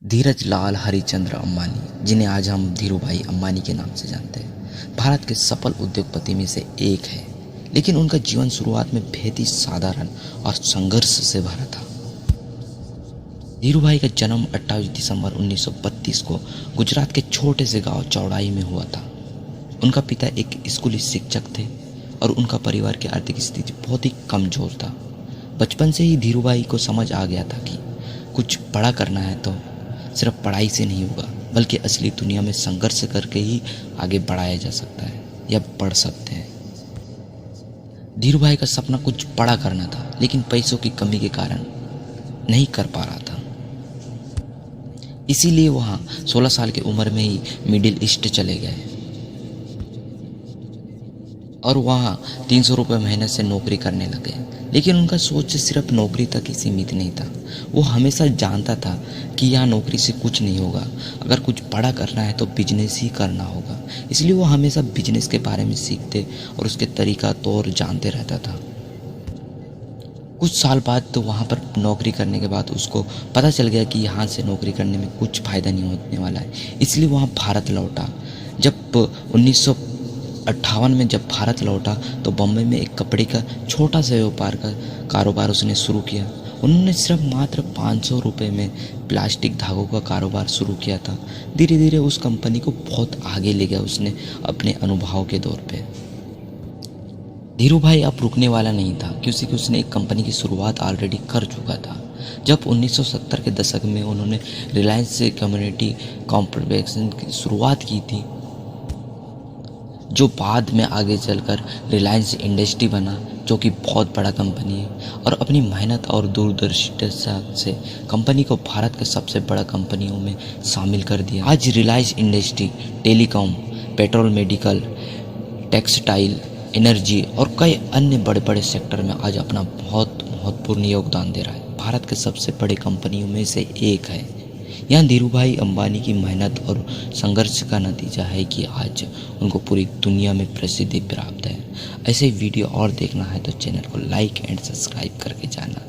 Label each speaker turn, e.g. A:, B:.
A: धीरज लाल हरिचंद्र अंबानी, जिन्हें आज हम धीरूभाई अंबानी के नाम से जानते हैं, भारत के सफल उद्योगपति में से एक है। लेकिन उनका जीवन शुरुआत में बेहद ही साधारण और संघर्ष से भरा था। धीरूभाई का जन्म 28 दिसंबर 1932 को गुजरात के छोटे से गांव चौड़ाई में हुआ था। उनका पिता एक स्कूली शिक्षक थे और उनका परिवार की आर्थिक स्थिति बहुत ही कमजोर था। बचपन से ही धीरूभाई को समझ आ गया था कि कुछ बड़ा करना है तो सिर्फ पढ़ाई से नहीं होगा, बल्कि असली दुनिया में संघर्ष करके ही आगे बढ़ाया जा सकता है या बढ़ सकते हैं। धीरूभाई का सपना कुछ बड़ा करना था, लेकिन पैसों की कमी के कारण नहीं कर पा रहा था। इसीलिए वहाँ 16 साल की उम्र में ही मिडिल ईस्ट चले गए और वहाँ 300 रुपये महीने से नौकरी करने लगे। लेकिन उनका सोच सिर्फ नौकरी तक ही सीमित नहीं था। वो हमेशा जानता था कि यहाँ नौकरी से कुछ नहीं होगा, अगर कुछ बड़ा करना है तो बिजनेस ही करना होगा। इसलिए वो हमेशा बिजनेस के बारे में सीखते और उसके तरीका तौर जानते रहता था। कुछ साल बाद तो वहाँ पर नौकरी करने के बाद उसको पता चल गया कि यहाँ से नौकरी करने में कुछ फ़ायदा नहीं होने वाला है। इसलिए वहाँ भारत लौटा। जब 1958 में जब भारत लौटा तो बम्बई में एक कपड़े का छोटा सा व्यापार का कारोबार उसने शुरू किया। उन्होंने सिर्फ मात्र 500 रुपये में प्लास्टिक धागों का कारोबार शुरू किया था। धीरे धीरे उस कंपनी को बहुत आगे ले गया उसने अपने अनुभव के दौर पे। धीरूभाई अब रुकने वाला नहीं था, क्योंकि उसने एक कंपनी की शुरुआत ऑलरेडी कर चुका था। जब 1970 के दशक में उन्होंने रिलायंस से कम्युनिटी कॉम्प्लेक्स की शुरुआत की थी, जो बाद में आगे चलकर रिलायंस इंडस्ट्री बना, जो कि बहुत बड़ा कंपनी है। और अपनी मेहनत और दूरदर्शिता से कंपनी को भारत के सबसे बड़ा कंपनियों में शामिल कर दिया। आज Reliance industry telecom, petrol, medical, textile, energy और कई अन्य बड़े बड़े सेक्टर में आज अपना बहुत महत्वपूर्ण योगदान दे रहा है। भारत के सबसे बड़े कंपनियों में से एक है। यहाँ धीरूभाई अंबानी की मेहनत और संघर्ष का नतीजा है कि आज उनको पूरी दुनिया में प्रसिद्धि प्राप्त है। ऐसे वीडियो और देखना है तो चैनल को लाइक एंड सब्सक्राइब करके जाना।